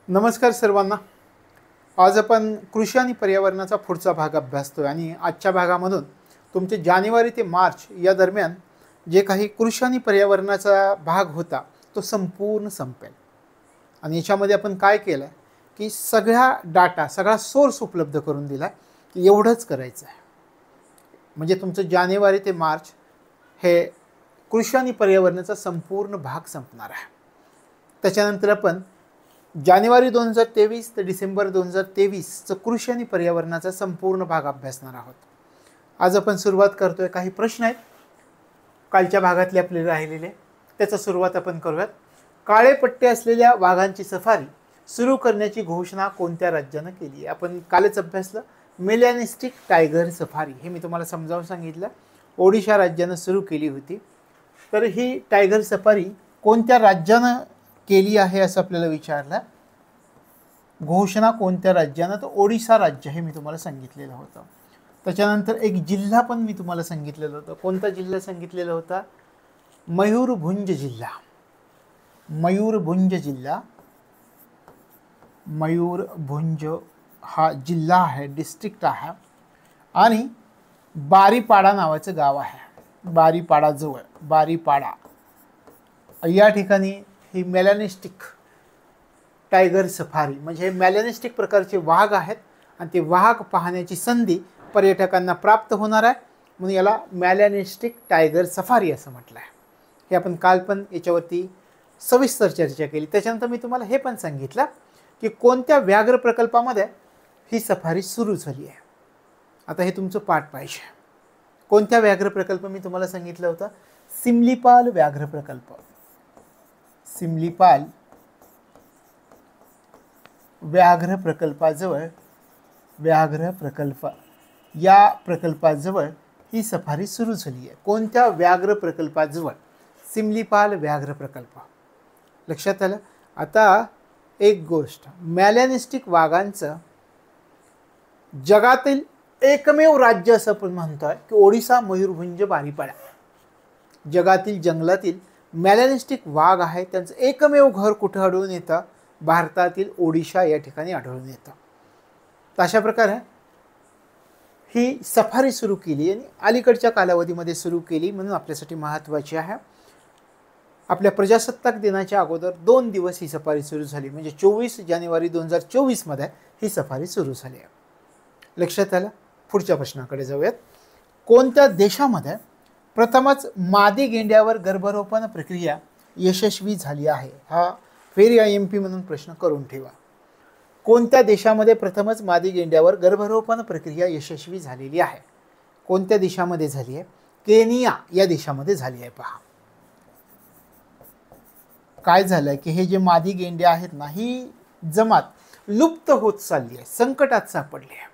नमस्कार सर्वांना. आज आपण कृषी आणि पर्यावरणाचा पुढचा भाग अभ्यासतोय आणि आजच्या भागामधून तुमचे जानेवारी ते मार्च या दरम्यान जे काही कृषी आणि पर्यावरणाचा भाग होता तो संपूर्ण संपेल. आणि याच्यामध्ये आपण काय केलं की सगळा सोर्स उपलब्ध करून दिला की एवढंच करायचं आहे. म्हणजे तुमचं जानेवारी ते मार्च हे कृषी आणि पर्यावरणाचा संपूर्ण भाग संपणार आहे. त्याच्यानंतर आपण जानेवारी 2023 ते डिसेंबर 2023चं कृषी आणि पर्यावरणाचा संपूर्ण भाग अभ्यासणार आहोत. आज आपण सुरुवात करतोय. काही प्रश्न आहेत कालच्या भागातले आपले राहिलेले, त्याचा सुरुवात आपण करूयात. काळे पट्टे असलेल्या वाघांची सफारी सुरू करण्याची घोषणा कोणत्या राज्यानं केली आहे? आपण कालच अभ्यासलं मेलॅनिस्टिक टायगर सफारी, हे मी तुम्हाला समजावून सांगितलं. ओडिशा राज्यानं सुरू केली होती. तर ही टायगर सफारी कोणत्या राज्यानं केली आहे असं आपल्याला विचारलं. घोषणा कोणत्या राज्यानं? तर ओडिशा राज्य हे मी तुम्हाला सांगितलेलं होतं. त्याच्यानंतर एक जिल्हा पण मी तुम्हाला सांगितलेलं होतं. कोणता जिल्हा सांगितलेला होता? मयूरभंज जिल्हा. मयूरभंज जिल्हा, मयूरभंज हा जिल्हा आहे, डिस्ट्रिक्ट आहे. आणि बारीपाडा नावाचं गाव आहे. बारीपाडाजवळ, बारीपाडा या ठिकाणी ही मेलॅनिस्टिक टायगर सफारी, म्हणजे हे मेलॅनिस्टिक प्रकारचे वाघ आहेत आणि ते वाघ पाहण्याची संधी पर्यटकांना प्राप्त होणार आहे, म्हणून याला मेलॅनिस्टिक टायगर सफारी असं म्हटलं आहे. हे आपण काल पण याच्यावरती सविस्तर चर्चा केली. त्याच्यानंतर मी तुम्हाला हे पण सांगितलं की कोणत्या व्याघ्र प्रकल्पामध्ये ही सफारी सुरू झाली आहे. आता हे तुमचं पाठ पाहिजे. कोणत्या व्याघ्र प्रकल्प मी तुम्हाला सांगितलं होतं? सिमलीपाल व्याघ्र प्रकल्प. सिमलीपाल व्याघ्र प्रकल्पाजवळ, व्याघ्र प्रकल्प या प्रकल्पाजवळ ही सफारी सुरू झाली आहे. कोणत्या व्याघ्र प्रकल्पाजवळ? सिमलीपाल व्याघ्र प्रकल्प. लक्षात आलं? आता एक गोष्ट, मेलॅनिस्टिक वाघांचं जगातील एकमेव राज्य असं आपण म्हणतोय की ओडिशा, मयूरभंज, बारीपाडा. जगातील जंगलातील मेलॅनिस्टिक वाघ आहे त्यांचं एकमेव घर कुठं आढळून येतं? भारतातील ओडिशा या ठिकाणी आढळून येतं. तर अशा प्रकारे ही सफारी सुरू केली आणि अलीकडच्या कालावधीमध्ये सुरू केली, म्हणून आपल्यासाठी महत्त्वाची आहे. आपल्या प्रजासत्ताक दिनाच्या अगोदर 2 दिवस ही सफारी सुरू झाली, म्हणजे 24 जानेवारी 2024 मध्ये ही सफारी सुरू झाली आहे. लक्षात आलं? पुढच्या प्रश्नाकडे जाऊयात. कोणत्या देशामध्ये प्रथमच मादी गेंड्यावर गर्भरोपण प्रक्रिया यशस्वी झाली आहे? हा फेरी IMP म्हणून प्रश्न करून ठेवा. कोणत्या देशामध्ये प्रथमच मादी गेंड्यावर गर्भरोपण प्रक्रिया यशस्वी झालेली आहे? कोणत्या देशामध्ये झाली आहे? केनिया या देशामध्ये झाली आहे. पहा काय झालंय की हे जे मादी गेंडे आहेत ना, ही जमात लुप्त होत चालली आहे, संकटात सापडली आहे.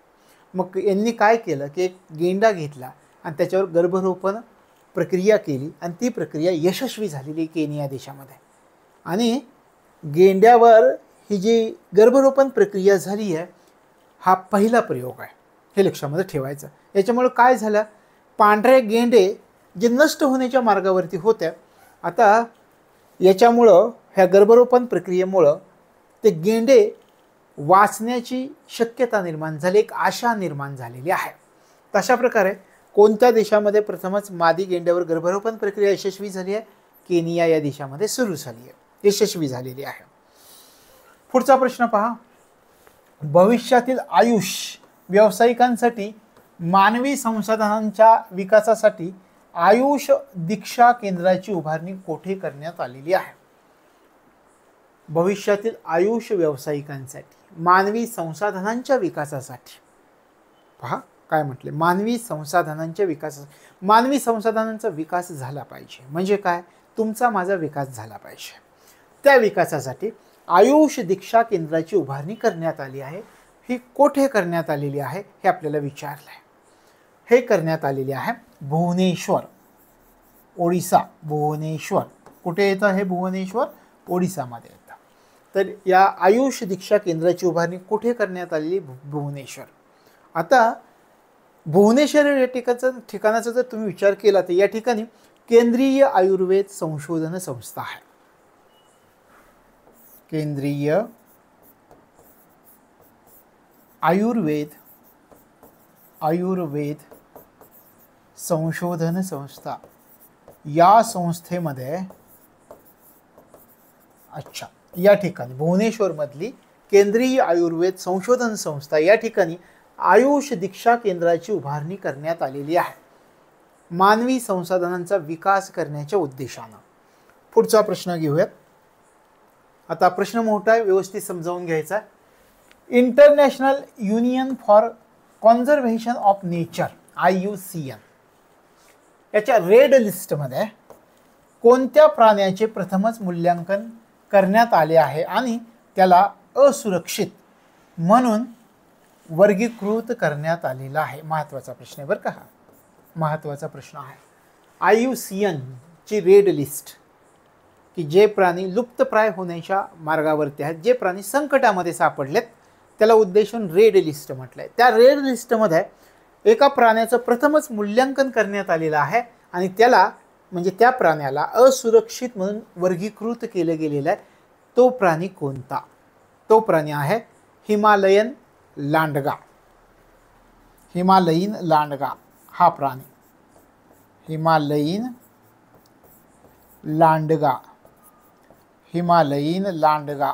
मग यांनी काय केलं की एक गेंडा घेतला आणि त्याच्यावर गर्भरोपण प्रक्रिया केली आणि ती प्रक्रिया यशस्वी झालेली केनिया देशामध्ये. आणि गेंड्यावर ही जी गर्भरोपण प्रक्रिया झाली आहे हा पहिला प्रयोग आहे, हे लक्षामध्ये ठेवायचं. याच्यामुळे काय झालं, पांढरे गेंडे जे नष्ट होण्याच्या मार्गावरती होत्या, आता याच्यामुळं ह्या गर्भरोपण प्रक्रियेमुळं ते गेंडे वाचण्याची शक्यता निर्माण झाली, एक आशा निर्माण झालेली आहे. तशा प्रकारे कोणत्या देशामध्ये प्रथमच मादी गेंड्यावर गर्भरोपण प्रक्रिया यशस्वी झाली आहे? केनिया या देशामध्ये सुरू झाली आहे, यशस्वी झालेली आहे. पुढचा प्रश्न पहा. भविष्यातील आयुष व्यावसायिकांसाठी मानवी संसाधनांच्या विकासासाठी आयुष दीक्षा केंद्राची उभारणी कोठे करण्यात आलेली आहे? भविष्यातील आयुष व्यावसायिकांसाठी मानवी संसाधनांच्या विकासासाठी. पहा काय म्हटले, मानवी संसाधनांच्या विकास. मानवी संसाधनांचा विकास झाला पाहिजे म्हणजे काय? तुमचा माझा विकास झाला पाहिजे. त्या विकासासाठी आयुष दीक्षा केंद्राची उभारणी करण्यात आली आहे. ही कोठे करण्यात आलेली आहे हे आपल्याला विचारलं आहे. हे करण्यात आलेले आहे भुवनेश्वर, ओडिसा. भुवनेश्वर कुठे येतं? हे भुवनेश्वर ओडिसामध्ये येतं. तर या आयुष दीक्षा केंद्राची उभारणी कुठे करण्यात आलेली? भुवनेश्वर. आता भुवनेश्वर या ठिकाणाचा जर तुम्ही विचार केला तर या ठिकाणी केंद्रीय आयुर्वेद संशोधन संस्था आहे. केंद्रीय आयुर्वेद संशोधन संस्था या संस्थेमध्ये अच्छा या ठिकाणी भुवनेश्वरमधली केंद्रीय आयुर्वेद संशोधन संस्था या ठिकाणी आयुष दीक्षा केंद्राची उभारणी करण्यात आलेली आहे, मानवी संसाधनांचा विकास करण्याच्या उद्देशानं. पुढचा प्रश्न घेऊयात. आता प्रश्न मोठा आहे, व्यवस्थित समजावून घ्यायचा. International union for conservation of nature IUCN याच्या रेड लिस्टमध्ये कोणत्या प्राण्याचे प्रथमच मूल्यांकन करण्यात आले आहे आणि त्याला असुरक्षित म्हणून वर्गीकृत करण्यात आलेला आहे? महत्त्वाचा प्रश्न आहे बरं का, हा महत्त्वाचा प्रश्न आहे. IUCN ची रेड लिस्ट की जे प्राणी लुप्तप्राय होण्याच्या मार्गावरती आहेत, जे प्राणी संकटामध्ये सापडलेत, त्याला उद्देशून रेड लिस्ट म्हटलं आहे. त्या रेड लिस्टमध्ये एका प्राण्याचं प्रथमच मूल्यांकन करण्यात आलेलं आहे आणि त्याला म्हणजे त्या प्राण्याला असुरक्षित म्हणून वर्गीकृत केलं गेलेलं आहे. तो प्राणी कोणता? तो प्राणी आहे हिमालयन लांडगा. हिमालयीन लांडगा हा प्राणी, हिमालयीन लांडगा, हिमालयीन लांडगा.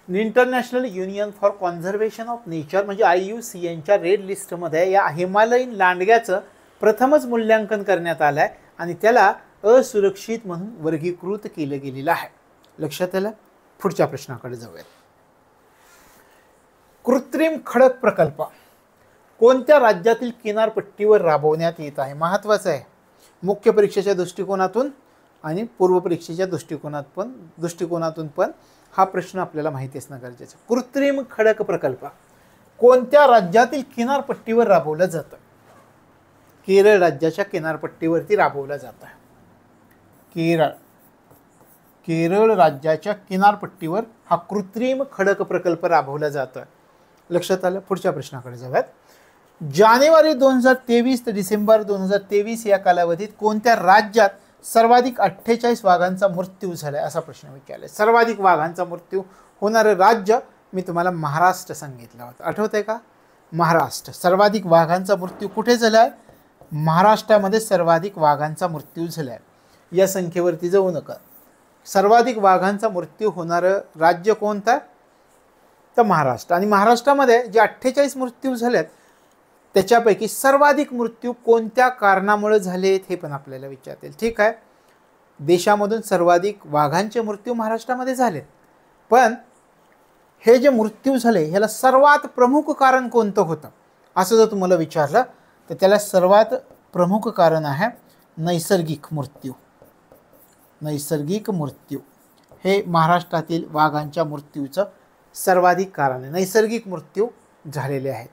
International union for conservation of nature म्हणजे IUCNच्या रेड लिस्टमध्ये या हिमालयीन लांडग्याचं प्रथमच मूल्यांकन करण्यात आलं आहे आणि त्याला असुरक्षित म्हणून वर्गीकृत केलं गेलेलं आहे. लक्षात आलं? पुढच्या प्रश्नाकडे जाऊयात. कृत्रिम खडक प्रकल्प कोणत्या राज्यातील किनारपट्टीवर राबवण्यात येत आहे? महत्त्वाचं आहे. मुख्य परीक्षेच्या दृष्टिकोनातून आणि पूर्व परीक्षेच्या दृष्टिकोनातून पण हा प्रश्न आपल्याला माहिती असणं गरजेचं. कृत्रिम खडक प्रकल्प कोणत्या राज्यातील किनारपट्टीवर राबवलं जातं? केरळ राज्याच्या किनारपट्टीवरती राबवलं जातं. केरळ राज्याच्या किनारपट्टीवर हा कृत्रिम खडक प्रकल्प राबवला जातो. लक्षात आलं? पुढच्या प्रश्नाकडे जाऊयात. जानेवारी 2023 ते डिसेंबर 2023 या कालावधीत कोणत्या राज्यात सर्वाधिक 48 वाघांचा मृत्यू झाला? असा प्रश्न विचारला. सर्वाधिक वाघांचा मृत्यू होणारं राज्य मी तुम्हाला महाराष्ट्र सांगितलं होतं, आठवतंय का? महाराष्ट्र. सर्वाधिक वाघांचा मृत्यू कुठे झाला आहे? महाराष्ट्रामध्ये सर्वाधिक वाघांचा मृत्यू झाला आहे. या संख्येवरती जाऊ नका. सर्वाधिक वाघांचा मृत्यू होणारं राज्य कोणतं? तर महाराष्ट्र. आणि महाराष्ट्रामध्ये जे 48 मृत्यू झालेत त्याच्यापैकी सर्वाधिक मृत्यू कोणत्या कारणामुळे झालेत हे पण आपल्याला विचारतील. ठीक आहे, देशामधून सर्वाधिक वाघांचे मृत्यू महाराष्ट्रामध्ये झालेत, पण हे जे मृत्यू झाले ह्याला सर्वात प्रमुख कारण कोणतं होतं असं जर तुम्हाला विचारलं तर त्याला सर्वात प्रमुख कारण आहे नैसर्गिक मृत्यू. नैसर्गिक मृत्यू हे महाराष्ट्रातील वाघांच्या मृत्यूचं सर्वाधिक कारण आहे. नैसर्गिक मृत्यू झालेले आहेत.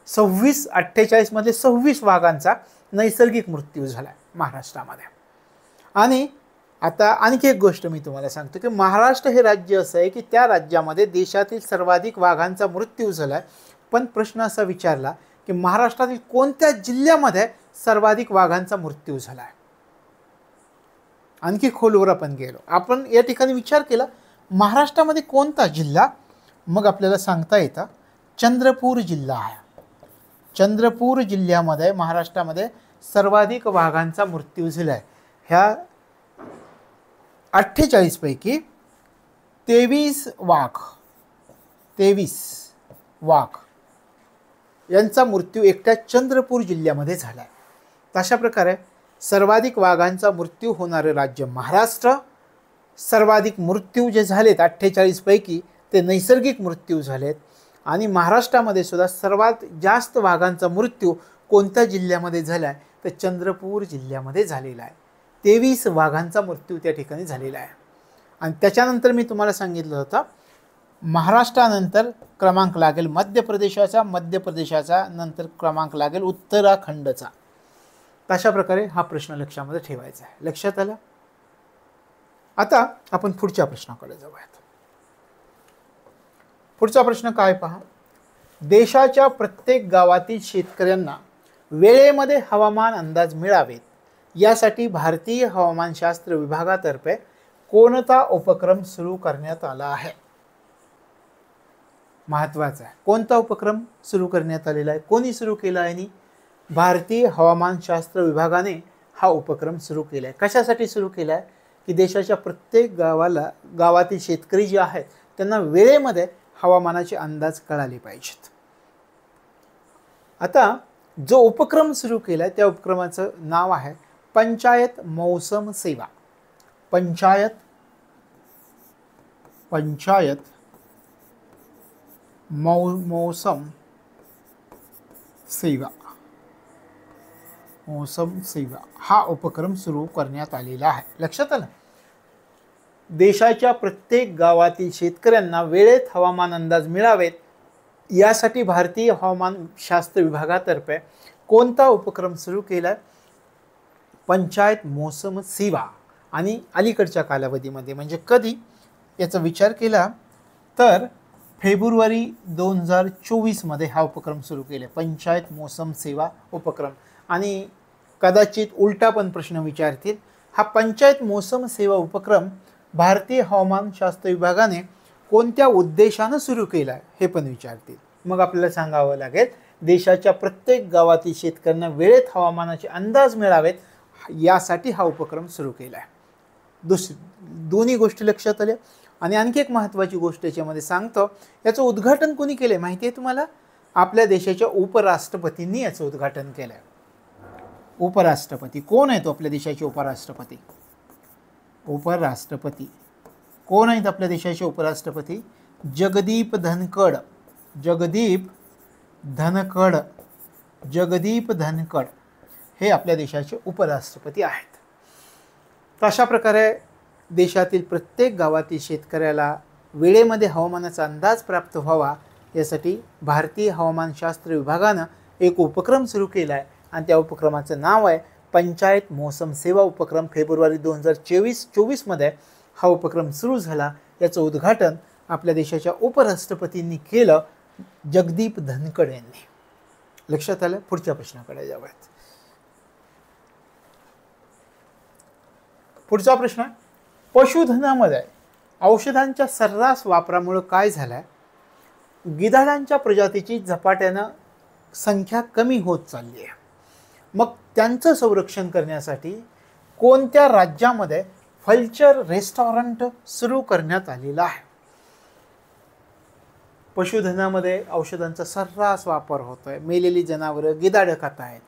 48 मध्ये 26 वाघांचा नैसर्गिक मृत्यू झाला महाराष्ट्रामध्ये. आणि आता आणखी एक गोष्ट मी तुम्हाला सांगतो की महाराष्ट्र हे राज्य असं आहे की त्या राज्यामध्ये देशातील सर्वाधिक वाघांचा मृत्यू झाला आहे, पण प्रश्न असा विचारला की महाराष्ट्रातील कोणत्या जिल्ह्यामध्ये सर्वाधिक वाघांचा मृत्यू झाला आहे? आणखी खोलवर आपण गेलो. आपण या ठिकाणी विचार केला महाराष्ट्रामध्ये कोणता जिल्हा? मग आपल्याला सांगता येतं चंद्रपूर जिल्हा आहे. चंद्रपूर जिल्ह्यामध्ये महाराष्ट्रामध्ये सर्वाधिक वाघांचा मृत्यू झाला आहे. ह्या 48 पैकी 23 वाघ यांचा मृत्यू एकट्या चंद्रपूर जिल्ह्यामध्ये झाला आहे. तशा प्रकारे सर्वाधिक वाघांचा मृत्यू होणारे राज्य महाराष्ट्र. सर्वाधिक मृत्यू जे झालेत 48 पैकी ते नैसर्गिक मृत्यू झालेत. आणि महाराष्ट्रामध्ये सुद्धा सर्वात जास्त वाघांचा मृत्यू कोणत्या जिल्ह्यामध्ये झाला आहे तर चंद्रपूर जिल्ह्यामध्ये झालेला आहे. 23 वाघांचा मृत्यू त्या ठिकाणी झालेला आहे. आणि त्याच्यानंतर मी तुम्हाला सांगितलं होतं महाराष्ट्रानंतर क्रमांक लागेल मध्य प्रदेशाचा नंतर क्रमांक लागेल उत्तराखंडचा. तशा प्रकारे हा प्रश्न लक्षामध्ये ठेवायचा आहे. लक्षात आलं? आता आपण पुढच्या प्रश्नाकडे जाऊयात. पुढचा प्रश्न काय पहा. देशाच्या प्रत्येक गावातील शेतकऱ्यांना वेळेमध्ये हवामान अंदाज मिळावेत यासाठी भारतीय हवामानशास्त्र विभागातर्फे कोणता उपक्रम सुरू करण्यात आला आहे? महत्त्वाचा आहे. कोणता उपक्रम सुरू करण्यात आलेला आहे, कोणी सुरू केला आहे? आणि भारतीय हवामानशास्त्र विभागाने हा उपक्रम सुरू केला आहे. कशासाठी सुरू केला आहे? की देशाच्या प्रत्येक गावातील शेतकरी जे आहेत त्यांना वेळेमध्ये हवामानाचे अंदाज कळाले पाहिजेत. आता जो उपक्रम सुरू केला आहे त्या उपक्रमाचं नाव आहे पंचायत मौसम सेवा. पंचायत मौसम सेवा हा उपक्रम सुरू करण्यात आलेला आहे. लक्षात आलं? देशाच्या प्रत्येक गावातील शेतकऱ्यांना वेळेत हवामान अंदाज मिळावेत यासाठी भारतीय हवामानशास्त्र विभागातर्फे कोणता उपक्रम सुरू केला? पंचायत मौसम सेवा. आणि अलीकडच्या कालावधीमध्ये म्हणजे कधी याचा विचार केला तर फेब्रुवारी 2024 हा उपक्रम सुरू केला, पंचायत मौसम सेवा उपक्रम. आणि कदाचित उलटा पण प्रश्न विचारतील, हा पंचायत मौसम सेवा उपक्रम भारतीय हवामानशास्त्र विभागाने कोणत्या उद्देशानं सुरू केला हे पण विचारतील. मग आपल्याला सांगावं लागेल देशाच्या प्रत्येक गावातील शेतकऱ्यांना वेळेत हवामानाचे अंदाज मिळावेत यासाठी हा उपक्रम सुरू केला आहे. दोन्ही गोष्टी लक्षात आल्या. आणि आणखी एक महत्त्वाची गोष्ट याच्यामध्ये सांगतो, याचं उद्घाटन कोणी केलं माहिती आहे तुम्हाला? आपल्या देशाच्या उपराष्ट्रपतींनी याचं उद्घाटन केलं आहे. उपराष्ट्रपती कोण आहेत आपल्या देशाचे उपराष्ट्रपती? कोण आहेत आपल्या देशाचे उपराष्ट्रपती? जगदीप धनकड हे आपल्या देशाचे उपराष्ट्रपती आहेत. तर अशा प्रकारे देशातील प्रत्येक गावातील शेतकऱ्याला वेळेमध्ये हवामानाचा अंदाज प्राप्त व्हावा यासाठी भारतीय हवामानशास्त्र विभागानं एक उपक्रम सुरू केला आहे आणि त्या उपक्रमाचं नाव आहे पंचायत मौसम सेवा उपक्रम. फेब्रुवारी 2024 हा उपक्रम सुरू झाला. याचं उद्घाटन आपल्या देशाच्या उपराष्ट्रपतींनी केलं, जगदीप धनकड यांनी. लक्षात आलं? पुढच्या प्रश्नाकडे जाऊयात. पुढचा प्रश्न, पशुधनामध्ये औषधांच्या सर्रास वापरामुळे काय झालंय? गिधाडांच्या प्रजातीची झपाट्यानं संख्या कमी होत चालली आहे. मग त्यांचं संरक्षण करण्यासाठी कोणत्या राज्यामध्ये फल्चर रेस्टॉरंट सुरू करण्यात आलेलं आहे? पशुधनामध्ये औषधांचा सर्रास वापर होतोय, मेलेली जनावरं गिधाडं खात आहेत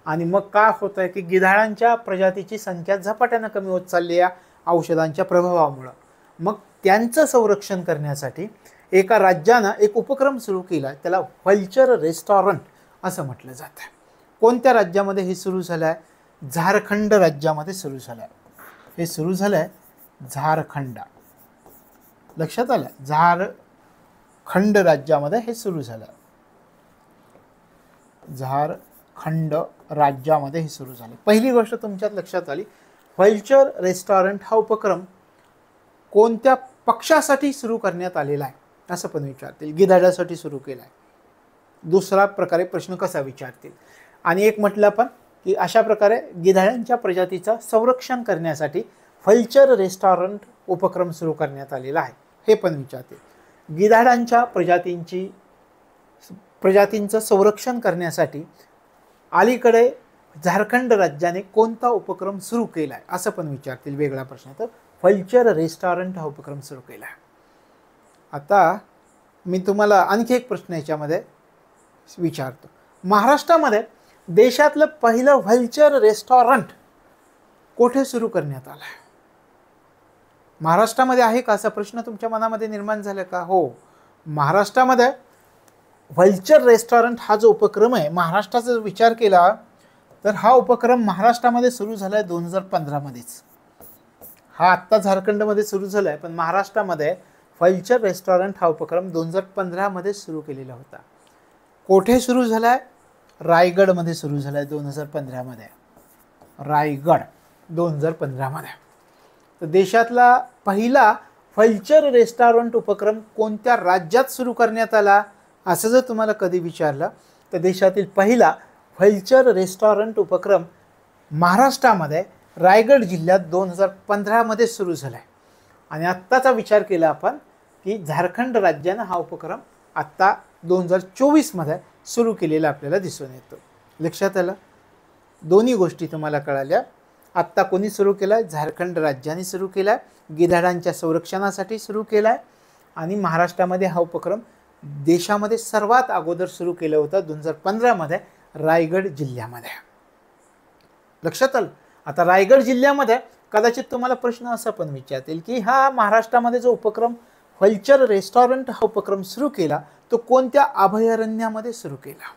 आणि मग काय होत आहे की गिधाडांच्या प्रजातीची संख्या झपाट्यानं कमी होत चालली आहे औषधांच्या प्रभावामुळं. मग त्यांचं संरक्षण करण्यासाठी एका राज्यानं एक उपक्रम सुरू केला, त्याला फल्चर रेस्टॉरंट असं म्हटलं जातं. कोणत्या राज्यामध्ये हे सुरू झालं आहे? झारखंड राज्यामध्ये सुरू झालं आहे. हे सुरू झालं आहे झारखंड. लक्षात आलं? झारखंड राज्यामध्ये हे सुरू झालं. झारखंड राज्यामध्ये हे सुरू झाले. पहिली गोष्ट तुमच्यात लक्षात आली, फल्चर रेस्टॉरंट हा उपक्रम कोणत्या पक्षासाठी सुरू करण्यात आलेला आहे असं पण विचारतील. गिधाडासाठी सुरू केला आहे. दुसरा प्रकारे प्रश्न कसा विचारतील? आणि एक म्हटलं पण की अशा प्रकारे गिधाडांच्या प्रजातीचं संरक्षण करण्यासाठी फल्चर रेस्टॉरंट उपक्रम सुरू करण्यात आलेला आहे हे पण विचारतील. गिधाडांच्या प्रजातींचं संरक्षण करण्यासाठी अलीकडे झारखंड राज्याने कोणता उपक्रम सुरू केला आहे असं पण विचारतील. वेगळा प्रश्न, तर फल्चर रेस्टॉरंट हा उपक्रम सुरू केला आहे. आता मी तुम्हाला आणखी एक प्रश्न याच्यामध्ये विचारतो. महाराष्ट्रामध्ये देशातलं पहिलं फल्चर रेस्टॉरंट कोठे सुरू करण्यात आलं आहे? महाराष्ट्रामध्ये आहे का असा प्रश्न तुमच्या मनामध्ये निर्माण झाला का? हो, महाराष्ट्रामध्ये फल्चर रेस्टॉरंट हा जो उपक्रम आहे महाराष्ट्राचा जर विचार केला तर हा उपक्रम महाराष्ट्रामध्ये सुरू झाला आहे 2015मध्येच. हा आत्ता झारखंडमध्ये सुरू झाला आहे पण महाराष्ट्रामध्ये फल्चर रेस्टॉरंट हा उपक्रम 2015मध्ये सुरू केलेला होता. कोठे सुरू झाला आहे? रायगडमध्ये सुरू झाला आहे 2015मध्ये. रायगड 2015मध्ये. तर देशातला पहिला फल्चर रेस्टॉरंट उपक्रम कोणत्या राज्यात सुरू करण्यात आला असं जर तुम्हाला कधी विचारलं तर देशातील पहिला फल्चर रेस्टॉरंट उपक्रम महाराष्ट्रामध्ये रायगड जिल्ह्यात 2015मध्ये सुरू झाला आहे. आणि आत्ताचा विचार केला आपण की झारखंड राज्यानं हा उपक्रम आत्ता 2024मध्ये सुरू केलेला आपल्याला दिसून येतो. लक्षात आलं? दोन्ही गोष्टी तुम्हाला कळाल्या. आत्ता कोणी सुरू केला आहे? झारखंड राज्याने सुरू केला आहे, गिधाडांच्या संरक्षणासाठी सुरू केला आहे. आणि महाराष्ट्रामध्ये हा उपक्रम देशामध्ये सर्वात अगोदर सुरू केलं होतं 2015मध्ये रायगड जिल्ह्यामध्ये. लक्षात आलं? आता रायगड जिल्ह्यामध्ये कदाचित तुम्हाला प्रश्न असा पण विचारतील की हा महाराष्ट्रामध्ये जो उपक्रम व्हल्चर रेस्टॉरंट हा उपक्रम सुरू केला तो कोणत्या अभयारण्यामध्ये सुरू केला?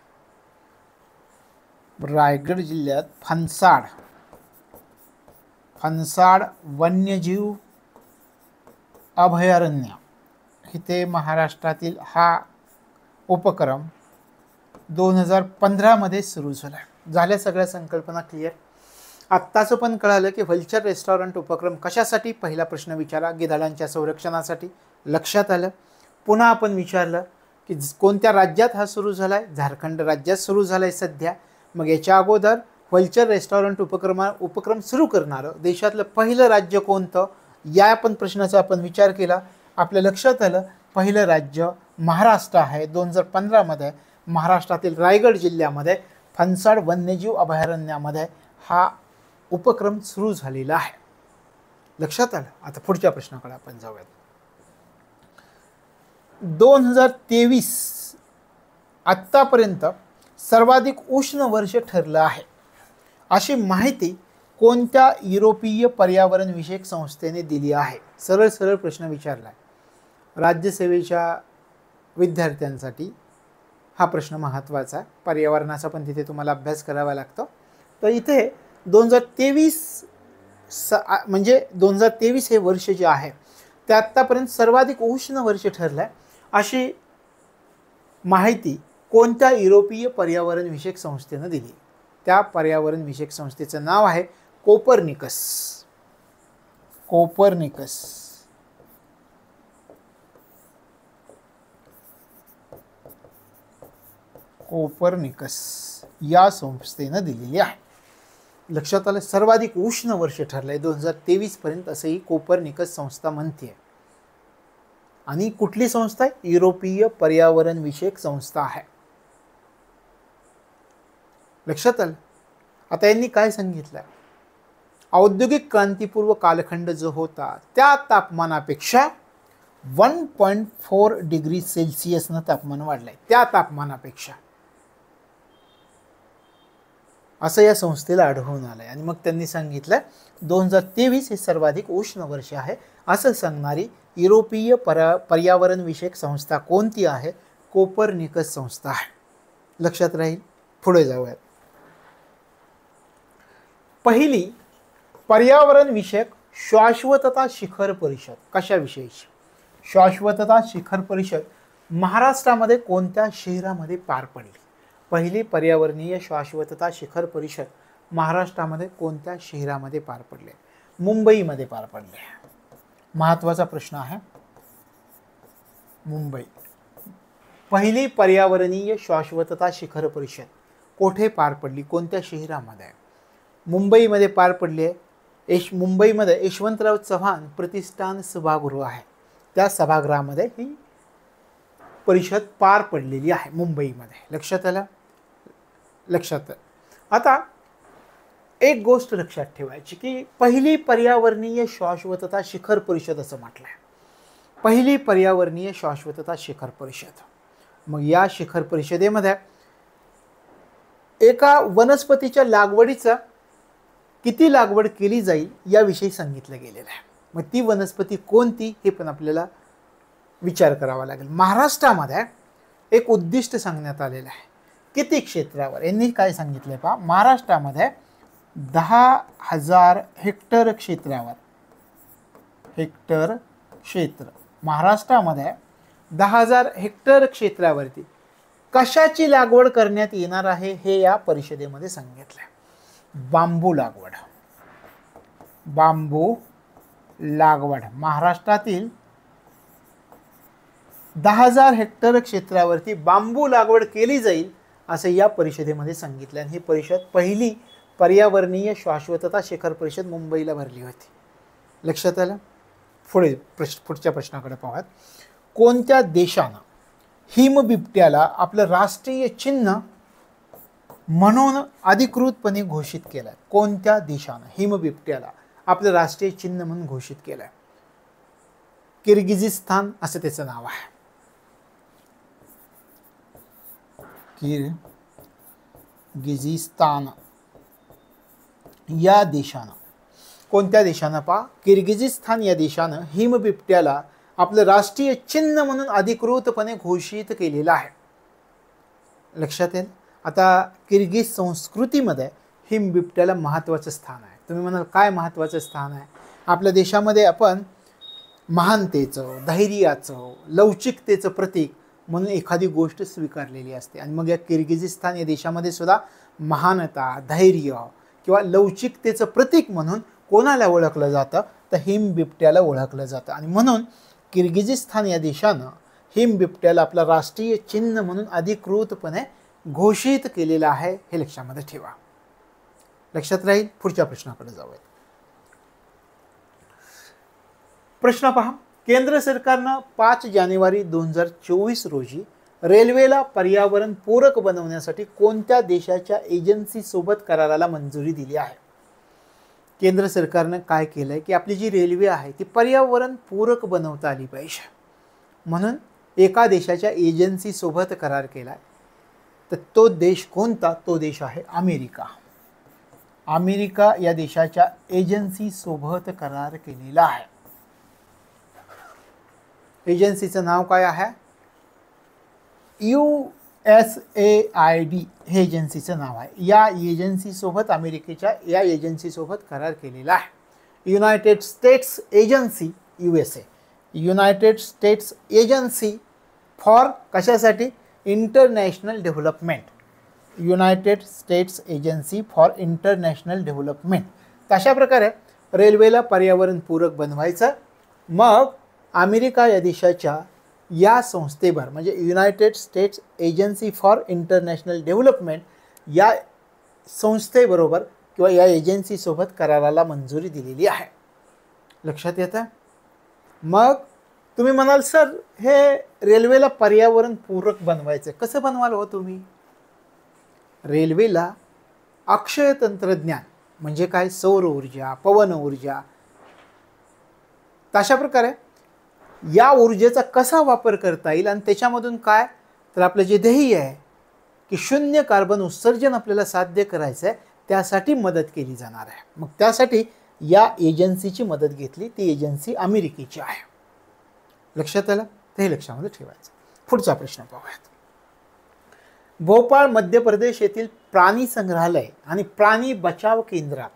रायगड जिल्ह्यात फणसाड वन्यजीव अभयारण्य इथे महाराष्ट्रातील हा उपक्रम 2015मध्ये सुरू झाला. झाल्या सगळ्या संकल्पना क्लिअर? आत्ताचं पण कळालं की व्हल्चर रेस्टॉरंट उपक्रम कशासाठी? पहिला प्रश्न विचारा, गिधाडांच्या संरक्षणासाठी. लक्षात आलं? पुन्हा आपण विचारलं की कोणत्या राज्यात हा सुरू झाला आहे? झारखंड राज्यात सुरू झाला आहे सध्या. मग याच्या अगोदर व्हल्चर रेस्टॉरंट उपक्रम सुरू करणारं देशातलं पहिलं राज्य कोणतं? या पण प्रश्नाचा आपण विचार केला. आपल्या लक्षात आलं पहिलं राज्य महाराष्ट्र आहे. 2015मध्ये महाराष्ट्रातील रायगड जिल्ह्यामध्ये फणसाड वन्यजीव अभयारण्यामध्ये हा उपक्रम सुरू झालेला आहे. लक्षात आलं? आता पुढच्या प्रश्नाकडे आपण जाऊयात. 2023 आत्तापर्यंत सर्वाधिक उष्ण वर्ष ठरलं आहे अशी माहिती कोणत्या युरोपीय पर्यावरण विषयक संस्थेने दिली आहे? सरळ सरळ प्रश्न विचारला आहे. राज्यसेवेच्या विद्यार्थ्यांसाठी हा प्रश्न महत्त्वाचा आहे. पर्यावरणाचा पण तिथे तुम्हाला अभ्यास करावा लागतो. तर इथे 2023 म्हणजे 2023 हे वर्ष जे आहे ते आत्तापर्यंत सर्वाधिक उष्ण वर्ष ठरलं आहे अशी माहिती कोणत्या युरोपीय पर्यावरण विषयक संस्थेनं दिली? त्या पर्यावरण विषयक संस्थेचं नाव आहे कोपर्निकस. कोपर्निकस या संस्थेनं दिलेली आहे. लक्षात आलं? सर्वाधिक उष्ण वर्ष ठरलंय 2023 पर्यंत असं ही कोपर्निकस संस्था म्हणते. आणि कुठली संस्था आहे? युरोपीय पर्यावरण विषयक संस्था आहे. लक्षात आलं? आता यांनी काय सांगितलं? औद्योगिक क्रांतीपूर्व कालखंड जो होता त्या तापमानापेक्षा 1.4 डिग्री सेल्सिअसनं तापमान वाढलंय. त्या तापमानापेक्षा असं या संस्थेला आढळून आलंय. आणि मग त्यांनी सांगितलं 2023 हे सर्वाधिक उष्ण वर्ष आहे असं सांगणारी युरोपीय पर्यावरण विषयक संस्था कोणती आहे? कोपर्निकस संस्था आहे. लक्षात राहील? पुढे जाऊयात. पहिली पर्यावरण विषयक शाश्वतता शिखर परिषद कशाविषयीची? शाश्वतता शिखर परिषद महाराष्ट्रामध्ये कोणत्या शहरामध्ये पार पडली? पहिली पर्यावरणीय शाश्वतता शिखर परिषद महाराष्ट्रामध्ये कोणत्या शहरामध्ये पार पडले? मुंबईमध्ये पार पडले. महत्त्वाचा प्रश्न आहे. मुंबई. पहिली पर्यावरणीय शाश्वतता शिखर परिषद कोठे पार पडली? कोणत्या शहरामध्ये? मुंबईमध्ये पार पडली आहे. मुंबईमध्ये यशवंतराव चव्हाण प्रतिष्ठान सभागृह आहे. त्या सभागृहामध्ये ही परिषद पार पडलेली आहे मुंबईमध्ये. लक्षात आलं? लक्षात. आता एक गोष्ट लक्षात ठेवायची की पहिली पर्यावरणीय शाश्वतता शिखर परिषद असं म्हटलं आहे. पहिली पर्यावरणीय शाश्वतता शिखर परिषद. मग या शिखर परिषदेमध्ये एका वनस्पतीच्या लागवडीचा किती लागवड केली जाईल याविषयी सांगितलं गेलेलं आहे. मग ती वनस्पती कोणती हे पण आपल्याला विचार करावा लागेल. महाराष्ट्रामध्ये एक उद्दिष्ट सांगण्यात आलेलं आहे. किती क्षेत्रावर? यांनी काय सांगितलंय पहा. महाराष्ट्रामध्ये 10,000 हेक्टर क्षेत्रावर क्षेत्र महाराष्ट्रामध्ये 10,000 हेक्टर क्षेत्रावरती कशाची लागवड करण्यात येणार आहे हे या परिषदेमध्ये सांगितलं. बांबू लागवड महाराष्ट्रातील 10,000 हेक्टर क्षेत्रावरती बांबू लागवड केली जाईल असं या परिषदेमध्ये सांगितलं. आणि ही परिषद पहिली पर्यावरणीय शाश्वतता शिखर परिषद मुंबईला भरली होती. लक्षात आलं? पुढच्या प्रश्नाकडे पाहूयात. कोणत्या देशानं हिमबिबट्याला आपलं राष्ट्रीय चिन्ह म्हणून अधिकृतपणे घोषित केलं? कोणत्या देशानं हिमबिबट्याला आपलं राष्ट्रीय चिन्ह म्हणून घोषित केलं? किर्गिझिस्तान असं त्याचं नाव आहे. किर्गिझिस्तान या देशानं, कोणत्या देशानं? किर्गिझिस्तान या देशानं हिमबिबट्याला आपलं राष्ट्रीय चिन्ह म्हणून अधिकृतपणे घोषित केलेलं आहे. लक्षात येईल. आता किर्गिज संस्कृतीमध्ये हिमबिबट्याला महत्त्वाचं स्थान आहे. तुम्ही म्हणाल काय महत्त्वाचं स्थान आहे? आपल्या देशामध्ये आपण महानतेचं, धैर्याचं, लवचिकतेचं प्रतीक म्हणून एखादी गोष्ट स्वीकारलेली असते. आणि मग या किर्गिझिस्तान या देशामध्ये सुद्धा महानता, धैर्य किंवा लवचिकतेचं प्रतीक म्हणून कोणाला ओळखलं जातं? तर हिमबिबट्याला ओळखलं जातं. आणि म्हणून किर्गिझिस्तान या देशानं हिमबिबट्याला आपलं राष्ट्रीय चिन्ह म्हणून अधिकृतपणे घोषित केलेलं आहे. हे लक्षामध्ये ठेवा. लक्षात राहील. पुढच्या प्रश्नाकडे जाऊया. प्रश्न पहा. केंद्र सरकारनं 5 जानेवारी 2024 रोजी रेल्वेला पर्यावरण पूरक बनवण्यासाठी कोणत्या देशाच्या एजन्सी सोबत कराराला मंजुरी दिली आहे? केंद्र सरकारनं काय केलं आहे की आपली जी रेल्वे आहे ती पर्यावरण पूरक बनवता आली पाहिजे म्हणून एका देशाच्या एजन्सी सोबत करार केला आहे. तर तो देश कोणता? तो देश आहे अमेरिका. अमेरिका या देशाच्या एजन्सी सोबत करार केलेला आहे. एजन्सीचं नाव काय आहे? USAID हे एजन्सीचं नाव आहे. या एजन्सीसोबत अमेरिकेच्या या एजन्सीसोबत करार केलेला आहे. United States agency USA, United States agency for कशासाठी? International development. United States agency for international development. तशा प्रकारे रेल्वेला पर्यावरणपूरक बनवायचं. मग अमेरिका या देशाच्या या संस्थेवर म्हणजे United States agency for international development या संस्थेबरोबर किंवा या एजन्सीसोबत कराराला मंजुरी दिलेली आहे. लक्षात येतं. मग तुम्ही म्हणाल सर हे रेल्वेला पर्यावरण पूरक बनवायचं कसं बनवाल हो तुम्ही? रेल्वेला अक्षय तंत्रज्ञान म्हणजे काय? सौर ऊर्जा, पवन ऊर्जा, तशा प्रकारे या ऊर्जेचा कसा वापर करता येईल आणि त्याच्यामधून काय? तर आपलं जे ध्येय आहे की 0 कार्बन उत्सर्जन आपल्याला साध्य करायचं आहे त्यासाठी मदत केली जाणार आहे. मग त्यासाठी या एजन्सीची मदत घेतली. ती एजन्सी अमेरिकेची आहे. लक्षात आलं. ते लक्षामध्ये ठेवायचं. पुढचा प्रश्न पाहूयात. भोपाळ मध्य प्रदेश येथील प्राणी संग्रहालय आणि प्राणी बचाव केंद्रात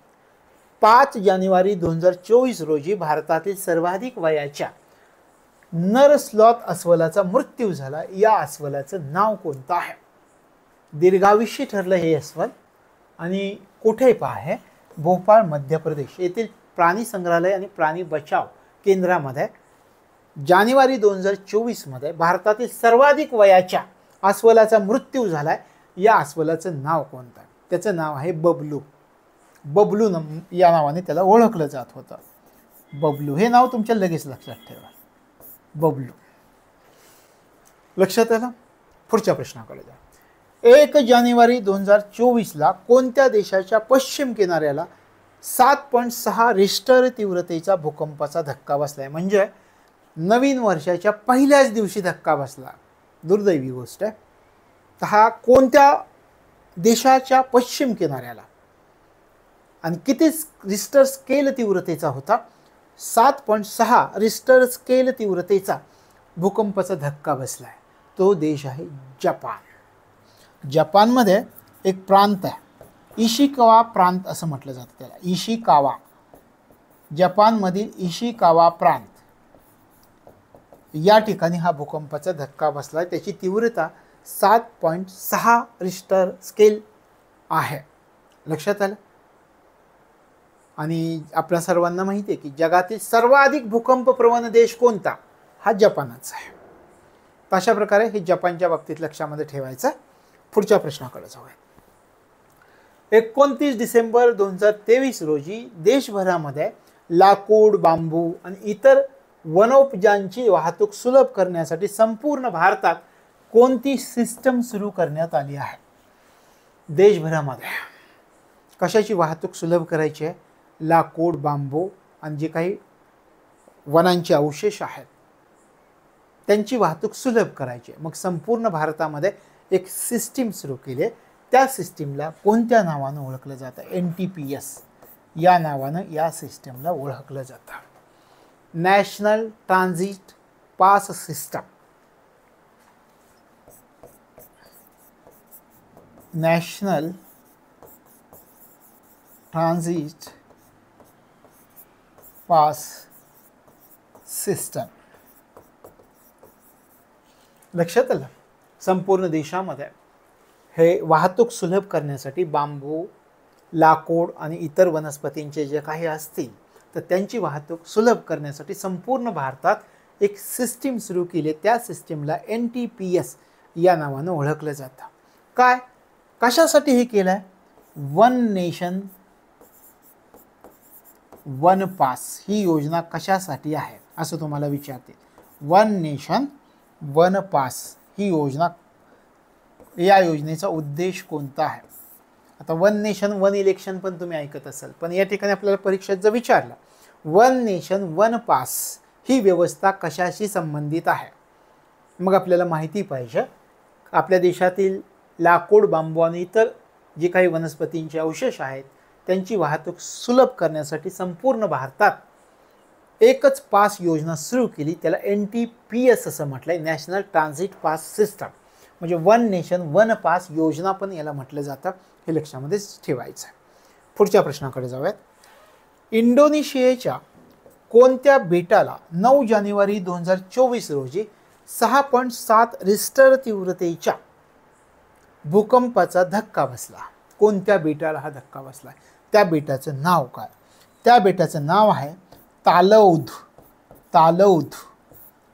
5 जानेवारी 2024 रोजी भारतातील सर्वाधिक वयाच्या नर स्लॉथ अस्वलाचा मृत्यू झाला. या अस्वलाचं नाव कोणतं आहे? दीर्घायुष्य ठरलं हे अस्वल. आणि कुठे आहे? भोपाळ मध्य प्रदेश येथील प्राणी संग्रहालय आणि प्राणी बचाव केंद्रामध्ये जानेवारी 2024 मध्ये भारतातील सर्वाधिक वयाच्या अस्वलाचा मृत्यू झालाय. या अस्वलाचं नाव कोणतं आहे? त्याचं नाव आहे बबलू. बबलू या नावाने त्याला ओळखलं जात होतं. बबलू हे नाव तुमच्या लगेच लक्षात ठेवा. बबलू. लक्षात आलं. पुढच्या प्रश्नाकडे जा. 1 जानेवारी 2024 कोणत्या देशाच्या पश्चिम किनाऱ्याला 7.6 रिश्टर तीव्रतेचा भूकंपाचा धक्का बसलाय? म्हणजे नवीन वर्षाच्या पहिल्याच दिवशी धक्का बसला. दुर्दैवी गोष्ट आहे. तर हा कोणत्या देशाच्या पश्चिम किनाऱ्याला आणि किती रिश्टर स्केल तीव्रतेचा होता? 7.6 रिश्टर स्केल तीव्रतेचा भूकंपाचा धक्का बसलाय. तो देश आहे जपान. जपानमध्ये एक प्रांत आहे इशिकावा प्रांत असं म्हटलं जातं त्याला. इशिकावा. जपानमधील इशिकावा प्रांत या ठिकाणी हा भूकंपाचा धक्का बसला. त्याची तीव्रता 7.6 रिश्टर स्केल आहे. लक्षात आलं. आणि आपल्या सर्वांना माहिती आहे की जगातील सर्वाधिक भूकंप प्रवण देश कोणता? हा जपानच आहे. अशा प्रकारे हे जपानच्या बाबतीत लक्षामध्ये ठेवायचं. पुढच्या प्रश्नाकडे जाऊया. 29 डिसेंबर 2023 रोजी देशभरामध्ये लाकूड, बांबू आणि इतर वनोपजांची वाहतूक सुलभ करण्यासाठी संपूर्ण भारतात कोणती सिस्टम सुरू करण्यात आली आहे? देशभरामध्ये कशाची वाहतूक सुलभ करायची आहे? लाकूड, बांबू आणि जे काही वनांचे अवशेष आहेत त्यांची वाहतूक सुलभ करायची आहे. मग संपूर्ण भारतामध्ये एक सिस्टीम सुरू केली आहे. त्या सिस्टीमला कोणत्या नावानं ओळखलं जातं? NTPS या नावानं या सिस्टीमला ओळखलं जातं. National transit pass system. National transit pass system. लक्षात आलं? संपूर्ण देशामध्ये हे वाहतूक सुलभ करण्यासाठी बांबू, लाकूड आणि इतर वनस्पतींचे जे काही असतील तर त्यांची वाहतूक सुलभ करण्यासाठी संपूर्ण भारतात एक सिस्टीम सुरू केली. त्या सिस्टीमला NTPS या नावानं ओळखलं जातं. काय, कशासाठी हे केलं आहे? वन नेशन वन पास ही योजना कशासाठी आहे असं तुम्हाला विचारतील. वन नेशन वन पास ही योजना, या योजनेचा उद्देश कोणता आहे? आता वन नेशन वन इलेक्शन पण तुम्ही ऐकत असाल, पण या ठिकाणी आपल्याला परीक्षेत जर विचारलं वन नेशन वन पास ही व्यवस्था कशाशी संबंधित आहे, मग आपल्याला माहिती पाहिजे आपल्या देशातील लाकूड, बांबू आणि इतर जे काही वनस्पतींचे अवशेष आहेत त्यांची वाहतूक सुलभ करण्यासाठी संपूर्ण भारतात एकच पास योजना सुरू केली. त्याला NTPS असं म्हटलं आहे, नॅशनल ट्रान्झिट पास सिस्टम. म्हणजे वन नेशन वन पास योजना पण याला म्हटलं जातं. हे लक्षामध्ये ठेवायचं आहे. पुढच्या प्रश्नाकडे जाऊयात. इंडोनेशियाच्या कोणत्या बेटाला 9 जानेवारी 2024 रोजी 6.7 रिश्टर तीव्रतेच्या भूकंपाचा धक्का बसला? कोणत्या बेटाला हा धक्का बसला? त्या बेटाचं नाव काय? त्या बेटाचं नाव आहे तालौद. तालौद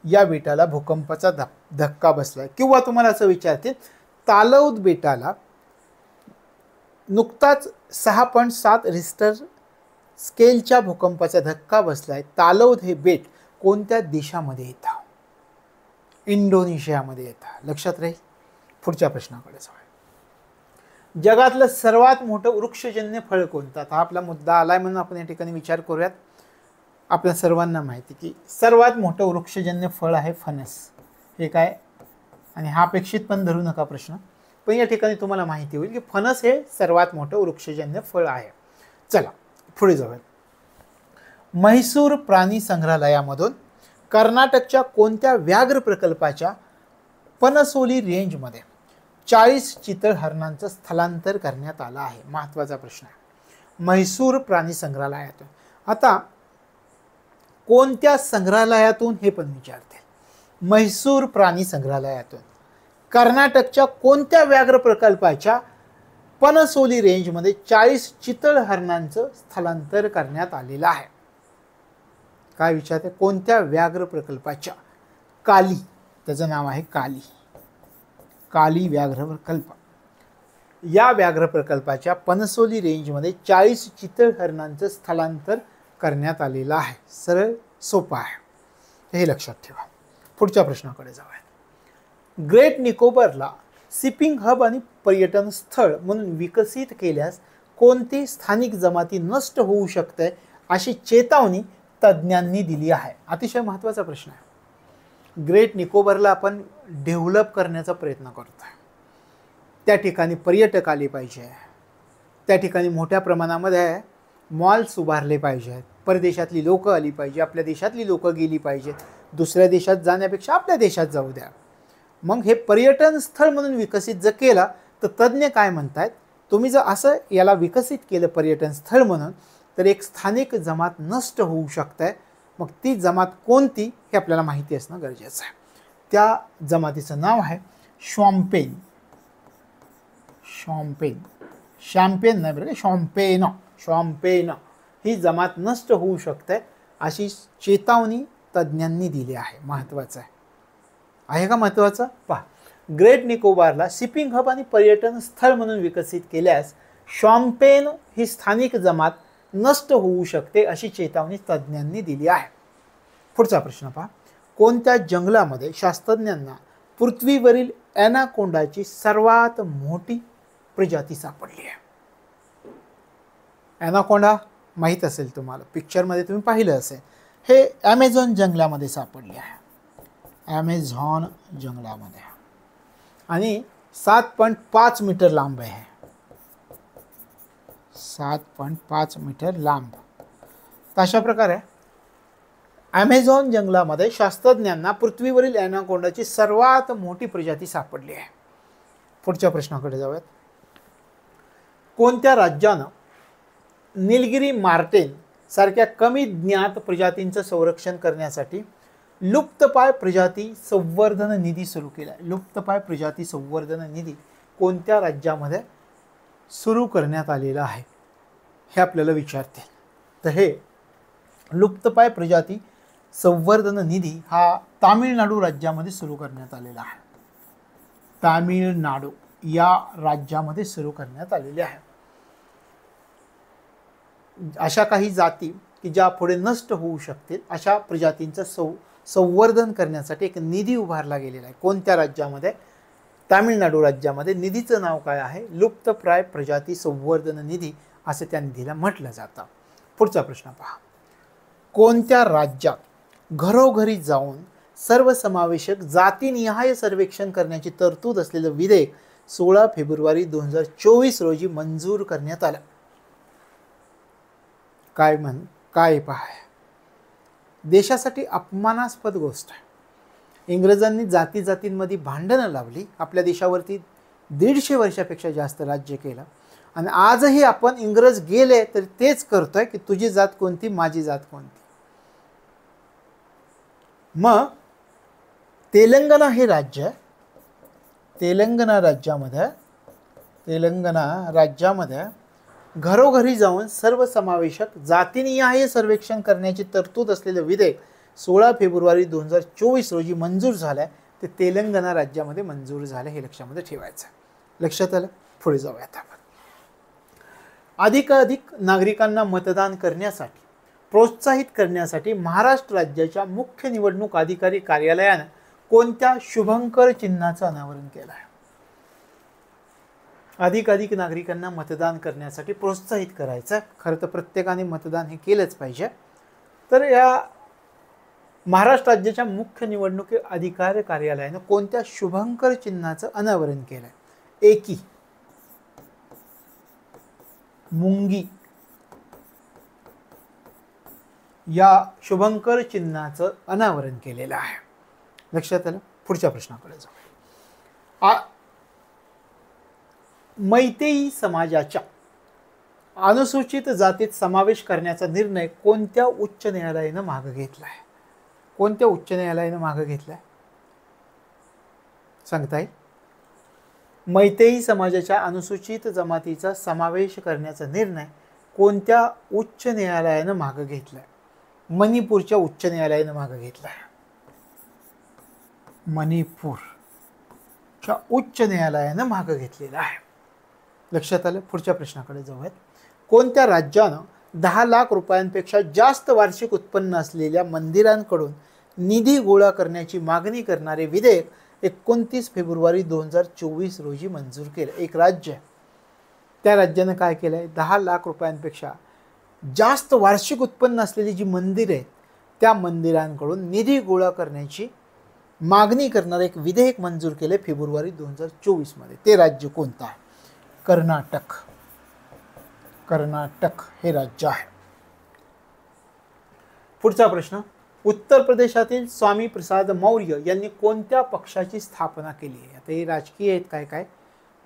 या बेटाला भूकंपाचा धक्का बसला. किंवा तुम्हाला असं विचारतील तालौद बेटाला नुकताच 6.7 रिश्टर स्केलच्या भूकंपाचा धक्का बसलाय. तालौद हे बेट कोणत्या देशामध्ये येतं? इंडोनेशियामध्ये येतं. लक्षात राहील. पुढच्या प्रश्नाकडे जाऊया. जगातलं सर्वात मोठं वृक्षजन्य फळ कोणतं? हा आपला मुद्दा आलाय म्हणून आपण या ठिकाणी विचार करूयात. आपल्या सर्वांना माहिती की सर्वात मोठं वृक्षजन्य फळ आहे फणस. हे काय? आणि हा अपेक्षित पण धरू नका प्रश्न, पण या ठिकाणी तुम्हाला माहिती होईल की फणस हे सर्वात मोठं वृक्षजन्य फळ आहे. चला पुढे जाऊया. म्हैसूर प्राणी संग्रहालयामधून कर्नाटकच्या कोणत्या व्याघ्र प्रकल्पाच्या पनसोली रेंजमध्ये 40 चितळ हरणांचं स्थलांतर करण्यात आलं आहे? महत्त्वाचा प्रश्न आहे. म्हैसूर प्राणी संग्रहालयातून. आता कोणत्या संग्रहालयातून हे पण विचारते. म्हैसूर प्राणी संग्रहालयातून कर्नाटकच्या कोणत्या व्याघ्र प्रकल्पाच्या पनसोली रेंजमध्ये 40 चितळ हरणांचं स्थलांतर करण्यात आलेलं आहे? काय विचारते? कोणत्या व्याघ्र प्रकल्पाच्या? काली, त्याचं नाव आहे काली. काली व्याघ्र प्रकल्प. या व्याघ्र प्रकल्पाच्या पनसोली रेंजमध्ये 40 चितळ हरणांचं स्थलांतर करण्यात आलेलं आहे. सरळ सोपं आहे, हे लक्षात ठेवा. पुढच्या प्रश्नाकडे जाऊया. ग्रेट निकोबारला शिपिंग हब आणि पर्यटन स्थळ म्हणून विकसित केल्यास कोणती स्थानिक जमाती नष्ट होऊ शकते अशी चेतावणी तज्ज्ञांनी दिली आहे? अतिशय महत्त्वाचा प्रश्न आहे. ग्रेट निकोबारला आपण डेव्हलप करण्याचा प्रयत्न करतो आहे. त्या ठिकाणी पर्यटक आले पाहिजे, त्या ठिकाणी मोठ्या प्रमाणामध्ये मॉल्स उभारले पाहिजेत, परदेशातली लोकं आली पाहिजे, आपल्या देशातली लोकं गेली पाहिजेत. दुसऱ्या देशात जाण्यापेक्षा आपल्या देशात जाऊ द्या. मग हे पर्यटन स्थळ म्हणून विकसित जर केला तर तज्ज्ञ काय म्हणतात, तुम्ही जर असं याला विकसित केलं पर्यटन स्थळ म्हणून तर एक स्थानिक जमात नष्ट होऊ शकते. मग ती जमात कोणती हे आपल्याला माहिती असणं गरजेचं आहे. त्या जमातीचं नाव आहे शॉम्पेन. शॉम्पेन, शॅम्पेन नाही बरं, शॉम्पेन. शॉम्पेन ही जमात नष्ट होऊ शकते अशी चेतावणी तज्ज्ञांनी दिली आहे. महत्त्वाचं आहे का? महत्त्वाचं पहा. ग्रेट निकोबारला शिपिंग हब आणि पर्यटन स्थळ म्हणून विकसित केल्यास शॉम्पेन ही स्थानिक जमात नष्ट होऊ शकते अशी चेतावणी तज्ज्ञांनी दिली आहे. पुढचा प्रश्न पहा. कोणत्या जंगलामध्ये शास्त्रज्ञांना पृथ्वीवरील ॲनाकोंडाची सर्वात मोठी प्रजाती सापडली आहे? ॲनाकोंडा माहीत असेल तुम्हाला, पिक्चरमध्ये तुम्ही पाहिलं असेल. हे ॲमेझॉन जंगलामध्ये सापडले आहे, ॲमेझॉन जंगलामध्ये, आणि 7.5 मीटर लांब आहे. 7.5 मीटर लांब. तर अशा प्रकारे ॲमेझॉन जंगलामध्ये शास्त्रज्ञांना पृथ्वीवरील ॲनाकोंडाची सर्वात मोठी प्रजाती सापडली आहे. पुढच्या प्रश्नाकडे जाऊयात. कोणत्या राज्यानं निलगिरी मार्टेन सारख्या कमी ज्ञात प्रजातींचं संरक्षण करण्यासाठी लुप्तपाय प्रजाती संवर्धन निधी सुरू केला आहे? लुप्तपाय प्रजाती संवर्धन निधी कोणत्या राज्यामध्ये सुरू करण्यात आलेला आहे हे आपल्याला विचारते. तर हे लुप्तपाय प्रजाती संवर्धन निधी हा तामिळनाडू राज्यामध्ये सुरू करण्यात आलेला आहे. तामिळनाडू या राज्यामध्ये सुरू करण्यात आलेले आहे. अशा काही जाती की ज्या पुढे नष्ट होऊ शकतील अशा प्रजातींचं संवर्धन करण्यासाठी एक निधी उभारला गेलेला आहे. कोणत्या राज्यामध्ये? तामिळनाडू राज्यामध्ये. निधीचं नाव काय आहे? लुप्तप्राय प्रजाती संवर्धन निधी असं त्या निधीला म्हटलं जातं. पुढचा प्रश्न पहा. कोणत्या राज्यात घरोघरी जाऊन सर्वसमावेशक जातीनिहाय सर्वेक्षण करण्याची तरतूद असलेलं विधेयक 16 फेब्रुवारी 2024 रोजी मंजूर करण्यात आलं? काय पहा, देशासाठी अपमानास्पद गोष्ट आहे. इंग्रजांनी जाती जातींमध्ये भांडणं लावली, आपल्या देशावरती 150 वर्षापेक्षा जास्त राज्य केलं, आणि आजही आपण इंग्रज गेले तर तेच करतोय की तुझी जात कोणती, माझी जात कोणती. मग तेलंगणा हे राज्य, तेलंगणा राज्यामध्ये घरोघरी जाऊन सर्वसमावेशक जातीनिहाय सर्वेक्षण करण्याची तरतूद असलेलं विधेयक 16 फेब्रुवारी 2024 रोजी मंजूर झालं आहे. ते तेलंगणा राज्यामध्ये मंजूर झालं, हे लक्षामध्ये ठेवायचं. लक्षात आलं? पुढे जाऊयात आपण. अधिकाधिक नागरिकांना मतदान करण्यासाठी प्रोत्साहित करण्यासाठी महाराष्ट्र राज्याच्या मुख्य निवडणूक अधिकारी कार्यालयानं कोणत्या शुभंकर चिन्हाचं अनावरण केलं आहे? अधिकाधिक नागरिकांना मतदान करण्यासाठी प्रोत्साहित करायचं. खरं तर प्रत्येकाने मतदान हे केलंच पाहिजे. तर या महाराष्ट्र राज्याच्या मुख्य निवडणूक अधिकारी कार्यालयानं कोणत्या शुभंकर चिन्हाचं अनावरण केलं आहे? एकी, मुंगी या शुभंकर चिन्हाचं अनावरण केलेलं आहे. लक्षात आलं? पुढच्या प्रश्नाकडे जाऊ. मैतेई समाजाच्या अनुसूचित जातीत समावेश करण्याचा निर्णय कोणत्या उच्च न्यायालयानं मागे घेतला आहे? कोणत्या उच्च न्यायालयानं मागे घेतला आहे सांगता येईल? मैतेई समाजाच्या अनुसूचित जमातीचा समावेश करण्याचा निर्णय कोणत्या उच्च न्यायालयानं मागे घेतला आहे? मणिपूरच्या उच्च न्यायालयानं मागे घेतला आहे. मणिपूरच्या उच्च न्यायालयानं मागे घेतलेला आहे. लक्षात आलं? पुढच्या प्रश्नाकडे जाऊयात. कोणत्या राज्यानं 10 लाख रुपयांपेक्षा जास्त वार्षिक उत्पन्न असलेल्या मंदिरांकडून निधी गोळा करण्याची मागणी करणारे विधेयक 29 फेब्रुवारी 2024 रोजी मंजूर केलं? एक राज्य, त्या राज्यानं काय केलं आहे? 10 लाख रुपयांपेक्षा जास्त वार्षिक उत्पन्न असलेली जी मंदिरं आहेत त्या मंदिरांकडून निधी गोळा करण्याची मागणी करणारं एक विधेयक मंजूर केले फेब्रुवारी 2024 मध्ये. ते राज्य कोणतं आहे? कर्नाटक. कर्नाटक हे राज्य आहे. पुढचा प्रश्न. उत्तर प्रदेशातील स्वामी प्रसाद मौर्य यांनी कोणत्या पक्षाची स्थापना केली आहे? आता हे राजकीय आहेत काय काय,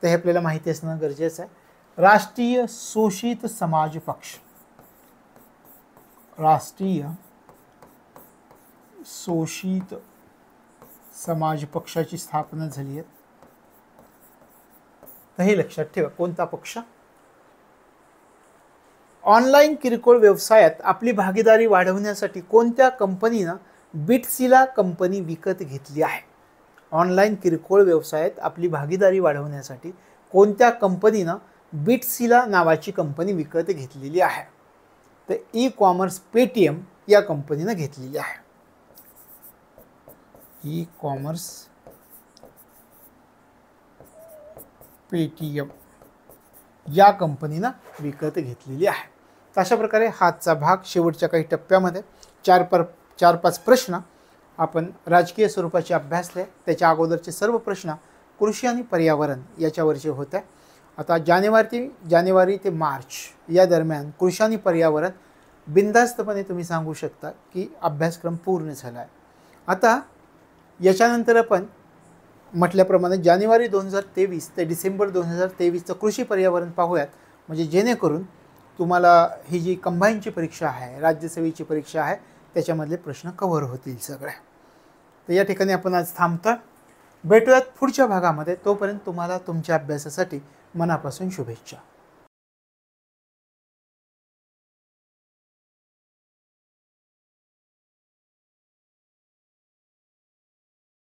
तर हे आपल्याला माहिती असणं गरजेचं आहे. राष्ट्रीय शोषित समाज पक्ष, राष्ट्रीय शोषित समाज पक्षाची स्थापना झाली आहे. तर हे लक्षात ठेवा. कोणता पक्ष? ऑनलाईन किरकोळ व्यवसायात आपली भागीदारी वाढवण्यासाठी कोणत्या कंपनीनं बिटसिला कंपनी विकत घेतली आहे? ऑनलाईन किरकोळ व्यवसायात आपली भागीदारी वाढवण्यासाठी कोणत्या कंपनीनं बिटसिला नावाची कंपनी विकत घेतलेली आहे? तर ई कॉमर्स पेटीएम या कंपनीनं घेतलेली आहे. ई कॉमर्स पेटीएम या कंपनीनं विकत घेतलेली आहे. तर अशा प्रकारे हाचा भाग शेवटच्या काही टप्प्यामध्ये 4-5 प्रश्न आपण राजकीय स्वरूपाचे अभ्यासले. त्याच्या अगोदरचे सर्व प्रश्न कृषी आणि पर्यावरण याच्यावरचे होते. आता जानेवारी ते मार्च या दरम्यान कृषी आणि पर्यावरण बिनधास्तपणे तुम्ही सांगू शकता की अभ्यासक्रम पूर्ण झाला आहे. आता याच्यानंतर आपण म्हटल्याप्रमाणे जानेवारी 2023 ते डिसेंबर 2023चं कृषी पर्यावरण पाहूयात, म्हणजे जेणेकरून तुम्हाला ही जी कंबाईनची परीक्षा आहे, राज्यसेवेची परीक्षा आहे, त्याच्यामधले प्रश्न कव्हर होतील सगळे. तर या ठिकाणी आपण आज थांबतो. भेटूयात पुढच्या भागामध्ये. तोपर्यंत तुम्हाला तुमच्या अभ्यासासाठी मनापासून शुभेच्छा.